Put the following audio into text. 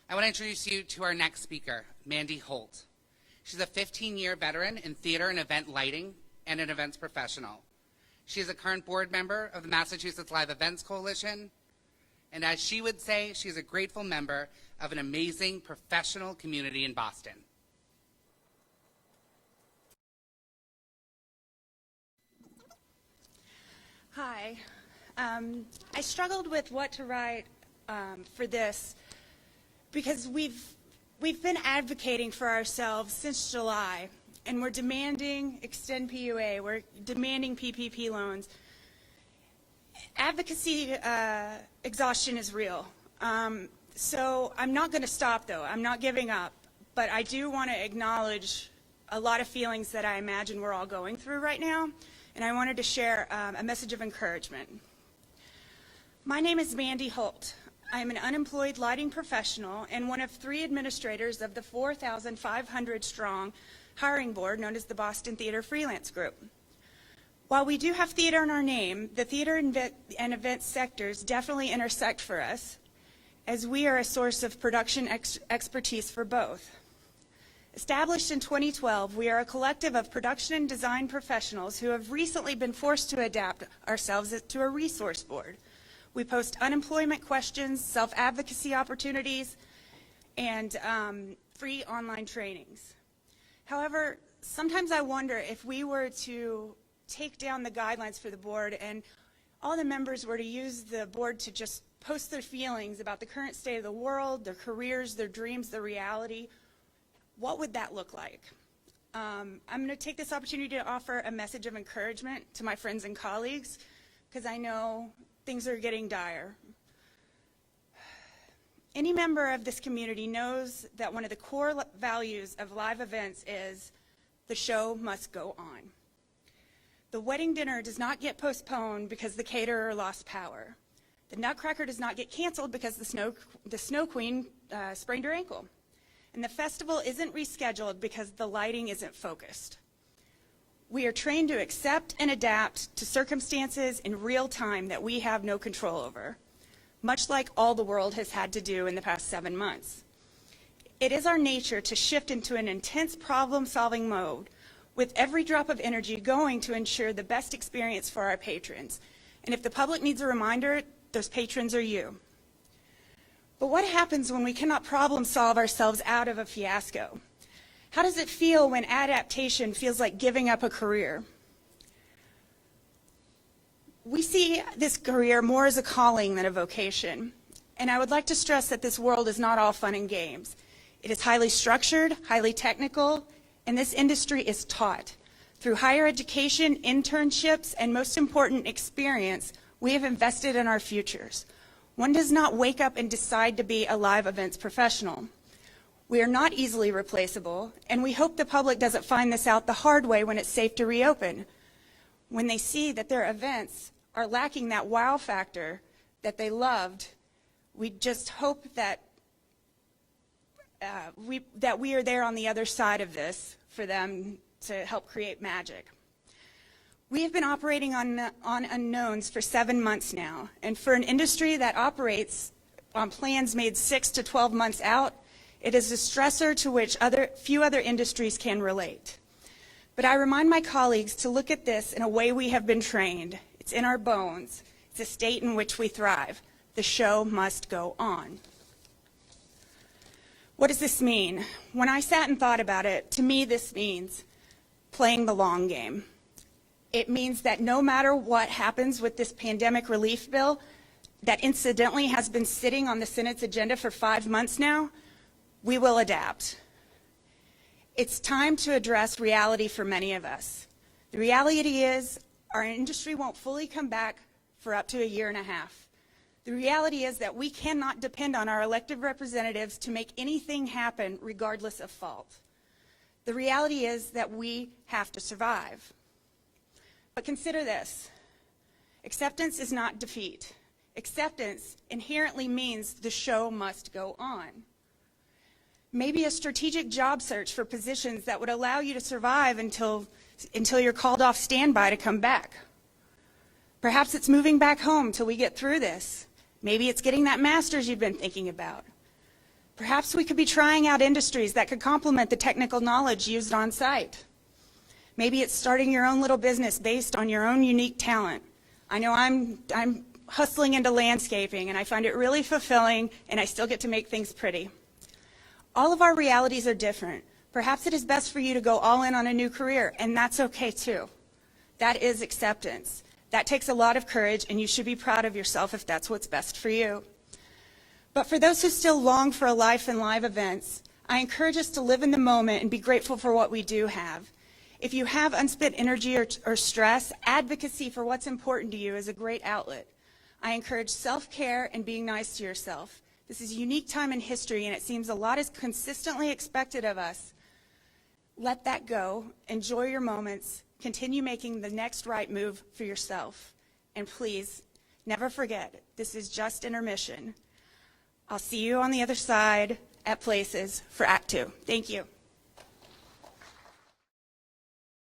I want to introduce you to our next speaker, Mandie Holt. She's a 15-year veteran in theater and event lighting and an events professional. She is a current board member of the Massachusetts Live Events Coalition, and as she would say, she's a grateful member of an amazing professional community in Boston. Hi. I struggled with what to write for this because we've been advocating for ourselves since July, and we're demanding extend PUA, we're demanding PPP loans. Advocacy exhaustion is real. So I'm not going to stop, though. I'm not giving up. But I do want to acknowledge a lot of feelings that I imagine we're all going through right now, and I wanted to share a message of encouragement. My name is Mandie Holt. I am an unemployed lighting professional and one of 3 administrators of the 4,500-strong hiring board known as the Boston Theater Freelance Group. While we do have theater in our name, the theater and event sectors definitely intersect for us, as we are a source of production expertise for both. Established in 2012, we are a collective of production and design professionals who have recently been forced to adapt ourselves to a resource board. We post unemployment questions, self-advocacy opportunities, and free online trainings. However, sometimes I wonder if we were to take down the guidelines for the board and all the members were to use the board to just post their feelings about the current state of the world, their careers, their dreams, their reality, what would that look like? I'm going to take this opportunity to offer a message of encouragement to my friends and colleagues, because I know things are getting dire. Any member of this community knows that one of the core values of live events is the show must go on. The wedding dinner does not get postponed because the caterer lost power. The Nutcracker does not get canceled because the Snow Queen sprained her ankle. And the festival isn't rescheduled because the lighting isn't focused. We are trained to accept and adapt to circumstances in real time that we have no control over, much like all the world has had to do in the past 7 months. It is our nature to shift into an intense problem-solving mode, with every drop of energy going to ensure the best experience for our patrons. And if the public needs a reminder, those patrons are you. But what happens when we cannot problem-solve ourselves out of a fiasco? How does it feel when adaptation feels like giving up a career? We see this career more as a calling than a vocation. And I would like to stress that this world is not all fun and games. It is highly structured, highly technical, and this industry is taught. Through higher education, internships, and most important, experience, we have invested in our futures. One does not wake up and decide to be a live events professional. We are not easily replaceable, and we hope the public doesn't find this out the hard way when it's safe to reopen. When they see that their events are lacking that wow factor that they loved, we just hope that we are there on the other side of this for them to help create magic. We have been operating on unknowns for 7 months now, and for an industry that operates on plans made 6 to 12 months out, it is a stressor to which few other industries can relate. But I remind my colleagues to look at this in a way we have been trained. It's in our bones. It's a state in which we thrive. The show must go on. What does this mean? When I sat and thought about it, to me this means playing the long game. It means that no matter what happens with this pandemic relief bill that incidentally has been sitting on the Senate's agenda for 5 months now, we will adapt. It's time to address reality for many of us. The reality is our industry won't fully come back for up to 1.5 years. The reality is that we cannot depend on our elected representatives to make anything happen regardless of fault. The reality is that we have to survive. But consider this. Acceptance is not defeat. Acceptance inherently means the show must go on. Maybe a strategic job search for positions that would allow you to survive until you're called off standby to come back. Perhaps it's moving back home till we get through this. Maybe it's getting that master's you've been thinking about. Perhaps we could be trying out industries that could complement the technical knowledge used on site. Maybe it's starting your own little business based on your own unique talent. I know I'm hustling into landscaping, and I find it really fulfilling, and I still get to make things pretty. All of our realities are different. Perhaps it is best for you to go all in on a new career, and that's okay too. That is acceptance. That takes a lot of courage, and you should be proud of yourself if that's what's best for you. But for those who still long for a life in live events, I encourage us to live in the moment and be grateful for what we do have. If you have unspent energy or stress, advocacy for what's important to you is a great outlet. I encourage self-care and being nice to yourself. This is a unique time in history, and it seems a lot is consistently expected of us. Let that go. Enjoy your moments. Continue making the next right move for yourself. And please, never forget, this is just intermission. I'll see you on the other side at Places for Act 2. Thank you.